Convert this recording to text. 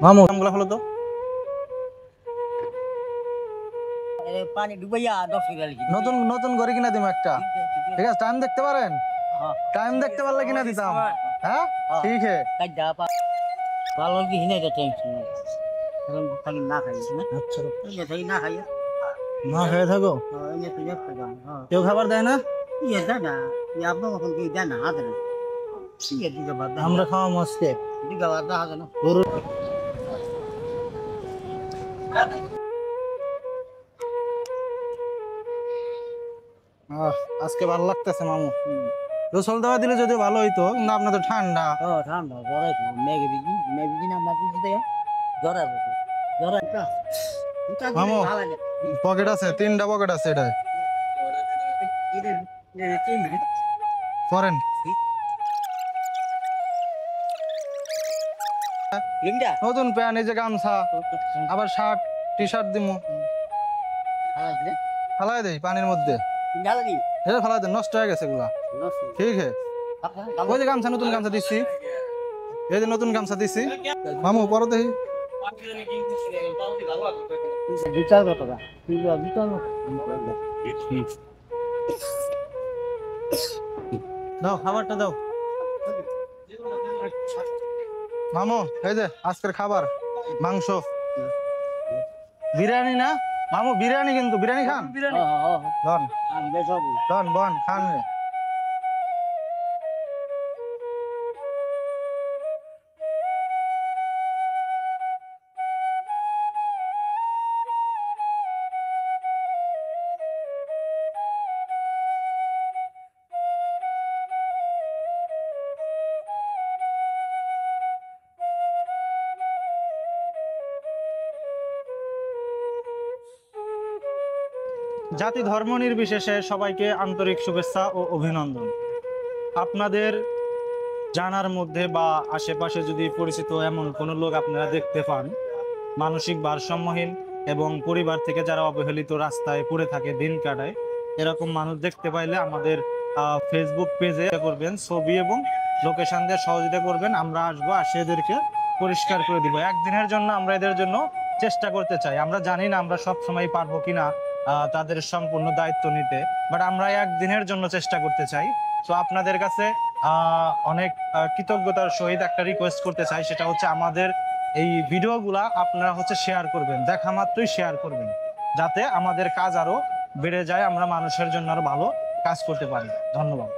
মামু আমগুলা হলো তো পানি ডুবাইয়া 10 টাকা লিখি নতুন নতুন ঘরে কিনা দিম একটা ঠিক আছে টাইম দেখতে পারেন টাইম দেখতে পারলে কিনা দিতাম হ্যাঁ ঠিক আছে কাজা পা ভালো কি হিনে এটা টেনশন এখন খালি না খাই না আচ্ছা এই যে না খাই না খেয়ে থাকো এই যে তুই একটা গান কেউ খাবার দেয় না ইয়ে দা না ইয়া আপনি কখন কি দেন না হাতে না ইয়ে দিকে বাদ আমরা খাওয়া মস্তে দিকে বাদ হাতে না গরু আজকে ভালো লাগতেছে মামু রসল দেওয়া দিলে যদি ভালো হইতো কিন্তু আপনার তো ঠান্ডা ঠান্ডা জ্বর আছে মেঘি না মাটি দিতে জ্বর আছে জ্বর আছে মামু পকেট আছে 3টা পকেট আছে এটাই করেন নতুন প্যান্ট এই যে গামছা আবার শার্ট টি শার্ট দিমু ফালাই দেই পানির মধ্যে এটা ফালাই দেন নষ্ট হয়ে গেছে এগুলা ঠিক আছে ওই যে গামছা নতুন গামছা দিচ্ছি এই যে নতুন গামছা দিচ্ছি মামু পরে দেখি বিচার কথা বিচার দাও খাবারটা দাও মামু এই যে আজকের খাবার মাংস বিরিয়ানি না মামু বিরিয়ানি কিন্তু বিরিয়ানি খান ডন ডন বন খান জাতি ধর্ম নির্বিশেষে সবাইকে আন্তরিক শুভেচ্ছা ও অভিনন্দন। আপনাদের জানার মধ্যে বা আশেপাশে যদি পরিচিত এমন কোনো লোক আপনারা দেখতে পান মানসিক ভারসাম্যহীন এবং পরিবার থেকে যারা অবহেলিত রাস্তায় পড়ে থাকে দিন কাটায় এরকম মানুষ দেখতে পাইলে আমাদের ফেসবুক পেজে করবেন ছবি এবং লোকেশন দিয়ে সহযোগিতা করবেন, আমরা আসবো আসে এদেরকে পরিষ্কার করে দিব। একদিনের জন্য আমরা এদের জন্য চেষ্টা করতে চাই। আমরা জানি না আমরা সব সময় পারবো কিনা তাদের সম্পূর্ণ দায়িত্ব নিতে, বাট আমরা একদিনের জন্য চেষ্টা করতে চাই। তো আপনাদের কাছে অনেক কৃতজ্ঞতার সহিত একটা রিকোয়েস্ট করতে চাই, সেটা হচ্ছে আমাদের এই ভিডিওগুলা আপনারা হচ্ছে শেয়ার করবেন, দেখা মাত্রই শেয়ার করবেন, যাতে আমাদের কাজ আরো বেড়ে যায়, আমরা মানুষের জন্য আরো ভালো কাজ করতে পারি। ধন্যবাদ।